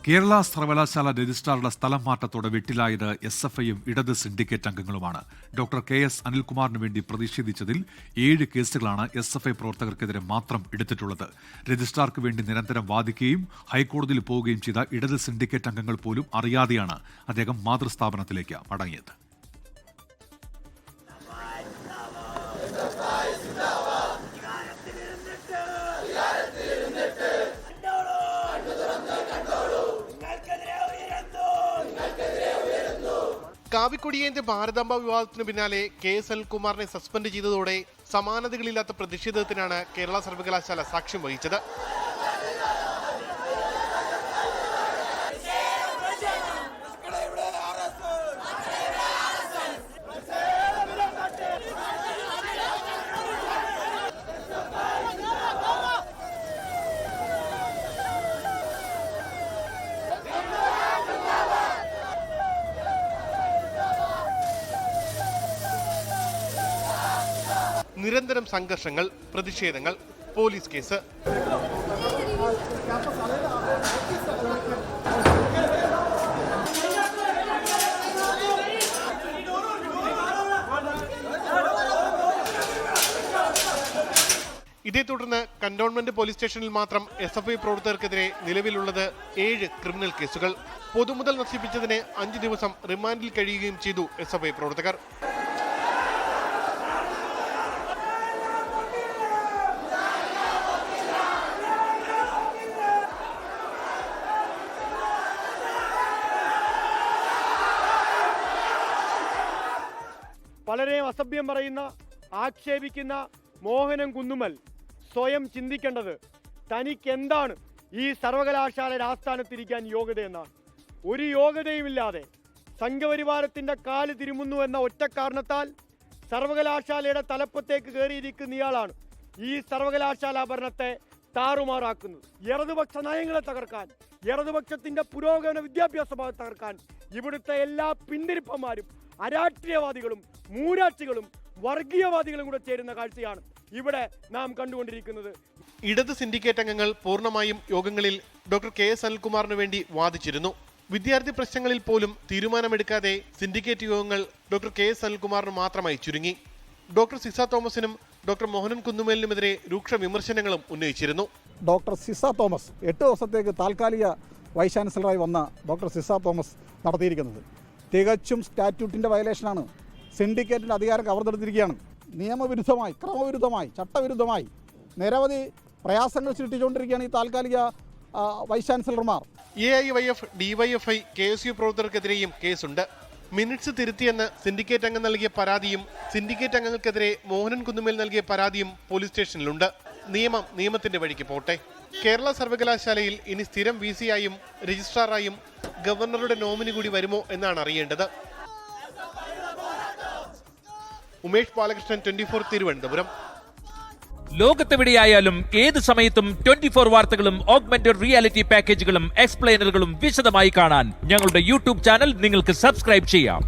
കേരള സർവകലാശാല രജിസ്ട്രാറുടെ സ്ഥലം മാറ്റത്തോടെ വെട്ടിലായത് SFIയും ഇടത് സിൻഡിക്കേറ്റ് അംഗങ്ങളുമാണ്. ഡോക്ടർ KS അനിൽകുമാറിന് വേണ്ടി പ്രതിഷേധിച്ചതിൽ 7 കേസുകളാണ് SFI പ്രവർത്തകർക്കെതിരെ മാത്രം എടുത്തിട്ടുള്ളത്. രജിസ്ട്രാർക്ക് വേണ്ടി നിരന്തരം വാദിക്കുകയും ഹൈക്കോടതിയിൽ പോവുകയും ചെയ്ത ഇടത് സിൻഡിക്കേറ്റ് അംഗങ്ങൾ പോലും അറിയാതെയാണ് അദ്ദേഹം മാതൃസ്ഥാപനത്തിലേക്ക് മടങ്ങിയത്. കാവിക്കൊടിയേന്റെ ഭാരതാംബ വിവാദത്തിനു പിന്നാലെ KS അനിൽകുമാറിനെ സസ്പെൻഡ് ചെയ്തതോടെ സമാനതകളില്ലാത്ത പ്രതിഷേധത്തിനാണ് കേരള സർവകലാശാല സാക്ഷ്യം വഹിച്ചത്. നിരന്തരം സംഘർഷങ്ങൾ, പ്രതിഷേധങ്ങൾ, പോലീസ് കേസ്. ഇതേ തുടർന്ന് കന്റോൺമെന്റ് പോലീസ് സ്റ്റേഷനിൽ മാത്രം SFI പ്രവർത്തകർക്കെതിരെ നിലവിലുള്ളത് 7 ക്രിമിനൽ കേസുകൾ. പൊതുമുതൽ നശിപ്പിച്ചതിന് 5 ദിവസം റിമാൻഡിൽ കഴിയുകയും ചെയ്തു SFI പ്രവർത്തകർ. വളരെ അസഭ്യം പറയുന്ന, ആക്ഷേപിക്കുന്ന മോഹനൻ കുന്നുമ്മൽ സ്വയം ചിന്തിക്കേണ്ടത് തനിക്ക് എന്താണ് ഈ സർവകലാശാലയുടെ ആസ്ഥാനത്തിരിക്കാൻ യോഗ്യതയെന്നാണ്. ഒരു യോഗ്യതയുമില്ലാതെ സംഘപരിവാരത്തിന്റെ കാല് തിരുമുന്നു എന്ന ഒറ്റ കാരണത്താൽ സർവകലാശാലയുടെ തലപ്പത്തേക്ക് കയറിയിരിക്കുന്ന ഇയാളാണ് ഈ സർവകലാശാല ഭരണത്തെ താറുമാറാക്കുന്നത്. ഇടതുപക്ഷ നയങ്ങളെ തകർക്കാൻ, ഇടതുപക്ഷത്തിന്റെ പുരോഗമന വിദ്യാഭ്യാസ ഭാഗത്ത് തകർക്കാൻ ഇവിടുത്തെ എല്ലാ പിന്തിരിപ്പന്മാരും അരാഷ്ട്രീയവാദികളും മൂരാക്ഷികളും വർഗീയവാദികളും കൂടെ ചേരുന്ന കാഴ്ചയാണ് ഇവിടെ നാം കണ്ടുകൊണ്ടിരിക്കുന്നത്. ഇടത് സിൻഡിക്കേറ്റ് അംഗങ്ങൾ പൂർണ്ണമായും യോഗങ്ങളിൽ ഡോക്ടർ KS അനിൽകുമാറിന് വേണ്ടി വാദിച്ചിരുന്നു. വിദ്യാർത്ഥി പ്രശ്നങ്ങളിൽ പോലും തീരുമാനമെടുക്കാതെ സിൻഡിക്കേറ്റ് യോഗങ്ങൾ ഡോക്ടർ KS അനിൽകുമാറിന് മാത്രമായി ചുരുങ്ങി. ഡോക്ടർ സിസ തോമസിനും ഡോക്ടർ മോഹനൻ കുന്നുമേലിനുമെതിരെ രൂക്ഷ വിമർശനങ്ങളും ഉന്നയിച്ചിരുന്നു. ഡോക്ടർ സിസ തോമസ് 8 ദിവസത്തേക്ക് താൽക്കാലിക വൈസ് ചാൻസലറായി വന്ന ഡോക്ടർ സിസ തോമസ് നടത്തിയിരിക്കുന്നത് തികച്ചും സ്റ്റാറ്റ്യൂട്ടിൻ്റെ വയലേഷനാണ്. സിൻഡിക്കേറ്റിൻ്റെ അധികാരം കവർന്നെടുത്തിരിക്കുകയാണ്. നിയമവിരുദ്ധമായി, ക്രമവിരുദ്ധമായി, ചട്ടവിരുദ്ധമായി നിരവധി പ്രയാസങ്ങൾ സൃഷ്ടിച്ചുകൊണ്ടിരിക്കുകയാണ് ഈ താൽക്കാലിക വൈസ് ചാൻസലർമാർ. AIYF, DYFI, KSU പ്രവർത്തകർക്കെതിരെയും കേസുണ്ട്. മിനിറ്റ്സ് തിരുത്തിയെന്ന് സിൻഡിക്കേറ്റ് അംഗം നൽകിയ പരാതിയും സിൻഡിക്കേറ്റ് അംഗങ്ങൾക്കെതിരെ മോഹനൻ കുന്നുമേൽ നൽകിയ പരാതിയും പോലീസ് സ്റ്റേഷനിലുണ്ട്. നിയമം നിയമത്തിന്റെ വഴിക്ക് പോട്ടെ. കേരള സർവകലാശാലയിൽ ഇനി സ്ഥിരം VC ആയും രജിസ്ട്രാറായും ഗവർണറുടെ നോമിനി കൂടി വരുമോ എന്നാണ് അറിയേണ്ടത്. ഉമേഷ് ബാലകൃഷ്ണൻ, 24 തിരുവനന്തപുരം. ലോകത്തെവിടെയായാലും ഏത് സമയത്തും 24 വാർത്തകളും ഓഗ്മെന്റഡ് റിയാലിറ്റി പാക്കേജുകളും എക്സ്പ്ലെയിനറുകളും വിശദമായി കാണാൻ ഞങ്ങളുടെ YouTube ചാനൽ നിങ്ങൾക്ക് സബ്സ്ക്രൈബ് ചെയ്യാം.